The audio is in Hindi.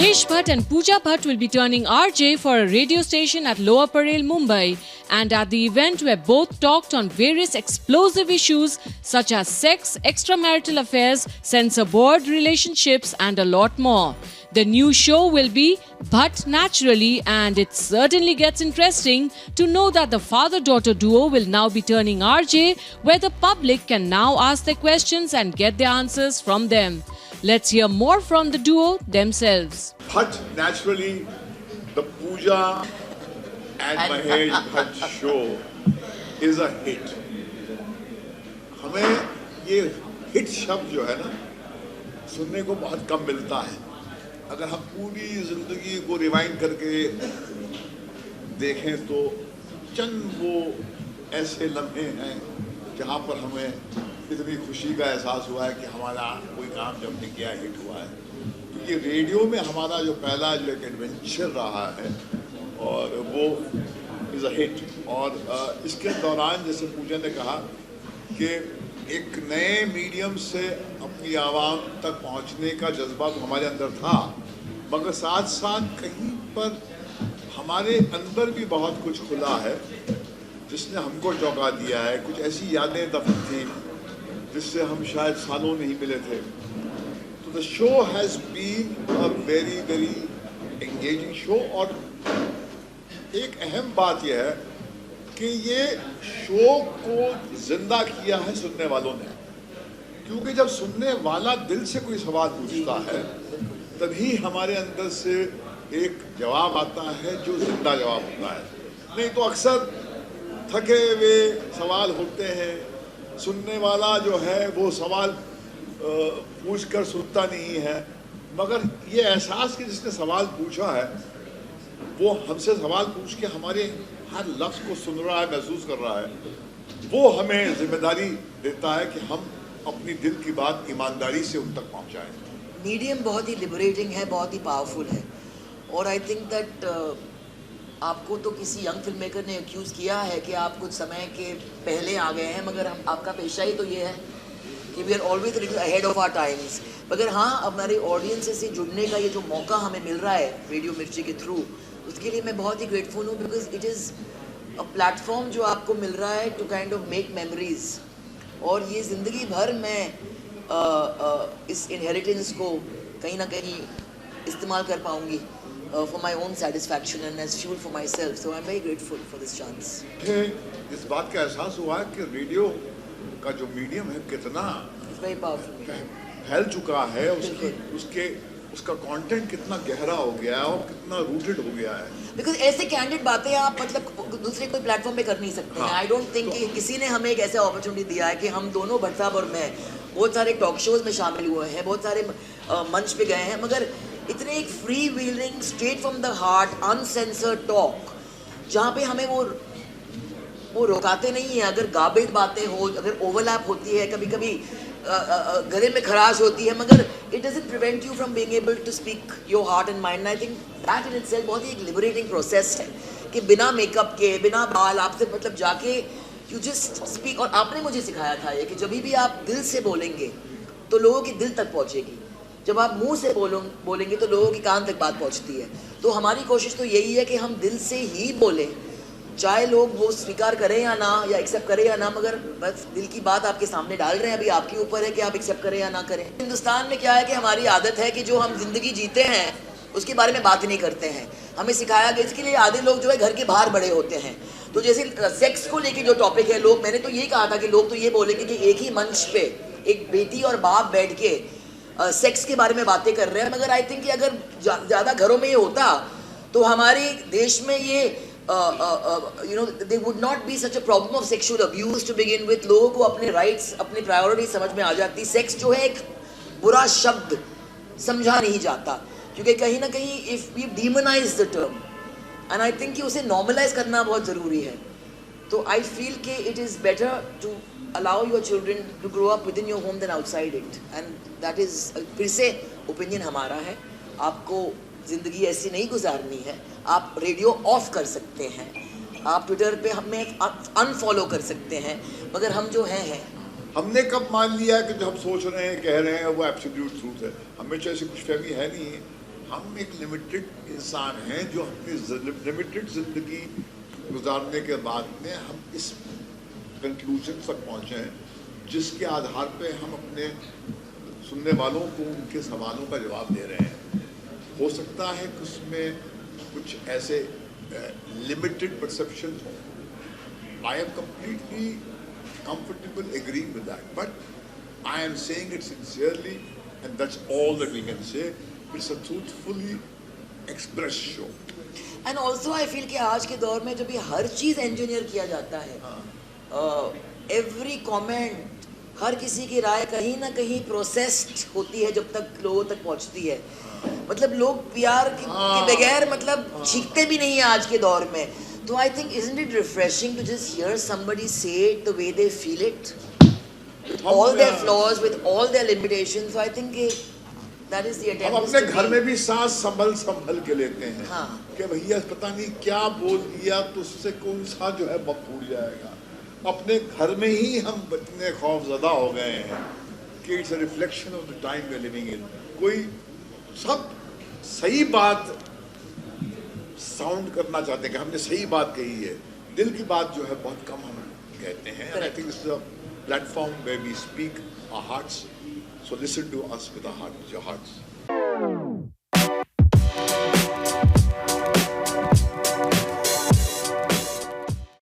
Mahesh Bhatt and Pooja Bhatt will be turning RJ for a radio station at Lower Parel, Mumbai. And at the event where both talked on various explosive issues such as sex, extramarital affairs, censor board relationships and a lot more. The new show will be Bhatt Naturally, and it certainly gets interesting to know that the father-daughter duo will now be turning RJ, where the public can now ask their questions and get their answers from them. Let's hear more from the duo themselves. Bhatt Naturally, the Pooja and Mahesh Bhatt show is a hit. हमें ये हिट शब्द जो है ना सुनने को बहुत कम मिलता है. अगर हम पूरी जिंदगी को रिवाइंड करके देखें तो चंद वो ऐसे लम्हे हैं जहाँ पर हमें इतनी खुशी का एहसास हुआ है कि हमारा कोई काम जब हमने किया हिट हुआ है. क्योंकि रेडियो में हमारा जो पहला जो एक एडवेंचर रहा है और वो इज़ अ हिट. और इसके दौरान जैसे पूजा ने कहा कि एक नए मीडियम से अपनी आवाम तक पहुंचने का जज्बा तो हमारे अंदर था, मगर साथ साथ कहीं पर हमारे अंदर भी बहुत कुछ खुला है जिसने हमको चौंका दिया है. कुछ ऐसी यादें दफन थी जिससे हम शायद सालों नहीं मिले थे. तो the show has been a very very engaging show. और एक अहम बात यह है कि ये शो को जिंदा किया है सुनने वालों ने. क्योंकि जब सुनने वाला दिल से कोई सवाल पूछता है तभी हमारे अंदर से एक जवाब आता है जो जिंदा जवाब होता है. नहीं तो अक्सर थके हुए सवाल होते हैं, सुनने वाला जो है वो सवाल पूछ कर सुनता नहीं है. मगर ये एहसास कि जिसने सवाल पूछा है वो हमसे सवाल पूछ के हमारे हर लफ्ज़ को सुन रहा है, महसूस कर रहा है, वो हमें जिम्मेदारी देता है कि हम अपनी दिल की बात ईमानदारी से उन तक पहुंचाएं. मीडियम बहुत ही लिबरेटिंग है, बहुत ही पावरफुल है. और आई थिंक दैट आपको तो किसी यंग फिल्म मेकर ने एक्यूज़ किया है कि आप कुछ समय के पहले आ गए हैं, मगर हम आपका पेशा ही तो ये है कि we are always little ahead of our times. मगर हाँ, हमारे ऑडियंस से जुड़ने का ये जो मौका हमें मिल रहा है रेडियो मिर्ची के थ्रू, उसके लिए मैं बहुत ही ग्रेटफुल हूँ. Because it is a platform जो आपको मिल रहा है to kind of make memories. और ये ज़िंदगी भर मैं इस इनहेरिटेंस को कहीं ना कहीं इस्तेमाल कर पाऊँगी for my own satisfaction and as fuel for myself. So I am very grateful for this chance. इस बात का एहसास हुआ है कि रेडियो का जो मीडियम है कितना वेरी पावरफुल फैल चुका है. उसका कंटेंट कितना गहरा हो गया है और कितना रूटेड हो गया है. बिकॉज ऐसे कैंडिड बातें आप मतलब दूसरे कोई प्लेटफॉर्म पे कर नहीं सकते हैं. आई डोंट थिंक कि किसी ने हमें एक ऐसा अपॉर्चुनिटी दिया है कि हम दोनों भट्ट साहब और मैं बहुत सारे टॉक शोज में शामिल हुए हैं, बहुत सारे मंच पे गए हैं, मगर इतने एक free wheeling straight from the heart uncensored talk जहाँ पे हमें वो रोकाते नहीं है. अगर गार्बेज बातें हो, अगर ओवरलैप होती है, कभी कभी गले में खराश होती है, मगर it doesn't prevent you from being able to speak your heart and mind. I think that in itself बहुत ही एक लिबरेटिंग प्रोसेस है कि बिना मेकअप के, बिना बाल, आपसे मतलब जाके यू जस्ट स्पीक. और आपने मुझे सिखाया था ये कि जब भी आप दिल से बोलेंगे तो लोगों के दिल तक पहुँचेगी. जब आप मुंह से बोलेंगे तो लोगों के कान तक बात पहुँचती है. तो हमारी कोशिश तो यही है कि हम दिल से ही बोलें, चाहे लोग वो स्वीकार करें या ना, या एक्सेप्ट करें या ना, मगर बस दिल की बात आपके सामने डाल रहे हैं. अभी आपके ऊपर है कि आप एक्सेप्ट करें या ना करें. हिंदुस्तान में क्या है कि हमारी आदत है कि जो हम जिंदगी जीते हैं उसके बारे में बात ही नहीं करते हैं. हमें सिखाया गया, इसके लिए आधे लोग जो है घर के बाहर बड़े होते हैं. तो जैसे सेक्स को लेके जो टॉपिक है, लोग, मैंने तो यही कहा था कि लोग तो ये बोलेंगे कि एक ही मंच पे एक बेटी और बाप बैठ के सेक्स के बारे में बातें कर रहे हैं. मगर आई थिंक कि अगर ज़्यादा घरों में ये होता तो हमारे देश में ये there would not be such a problem of sexual abuse to begin with. लोगों को अपने rights, अपनी priorities समझ में आ जाती. सेक्स जो है एक बुरा शब्द समझा नहीं जाता, क्योंकि कहीं ना कहीं if we demonize the term, and I think कि उसे normalize करना बहुत ज़रूरी है. तो I feel कि it is better to allow your children to grow up within your home than outside it, and that is फिर से opinion हमारा है. आपको ज़िंदगी ऐसी नहीं गुजारनी है. आप रेडियो ऑफ कर सकते हैं, आप ट्विटर पे हमें अनफॉलो कर सकते हैं, मगर हम जो हैं हमने कब मान लिया कि जो हम सोच रहे हैं, कह रहे हैं, वो एब्सोल्यूट ट्रूथ है. हमें ऐसी कुछ फहमी है नहीं. हम एक लिमिटेड इंसान हैं जो अपनी लिमिटेड ज़िंदगी गुजारने के बाद में हम इस कंक्लूजन तक पहुँचे हैं जिसके आधार पे हम अपने सुनने वालों को उनके सवालों का जवाब दे रहे हैं। हो सकता है कि उसमें कुछ ऐसे लिमिटेड परसेप्शन हो। I am completely comfortable agreeing with that, but I am saying it sincerely, and that's all that we can say. It's a truthfully expressed show. And also I feel कि आज के दौर में जब ये हर चीज़ इंजीनियर किया जाता है, एवरी कमेंट, हर किसी की राय कहीं ना कहीं प्रोसेस्ड होती है जब तक लोगों तक पहुंचती है। मतलब लोग प्यार के बगैर मतलब छींकते भी नहीं है आज के दौर में। तो I think isn't it refreshing to just hear somebody say it the way they feel it, with all their flaws, with all their limitations. So I think that is the attempt. हम अपने घर में भी सांस संभल के लेते हैं। हाँ। कि भैया पता नहीं क्या बोल दिया तो उससे कौन सा जो है बम फूट जाएगा। अपने घर में ही हम इतने खौफजदा हो गए हैं कि it's a reflection of the time we are living in. कोई सब सही बात साउंड करना चाहते हैं कि हमने सही बात कही है, दिल की बात जो है बहुत कम हम कहते हैं। And I think this is a platform where we speak our hearts, so listen to us with our hearts, your hearts.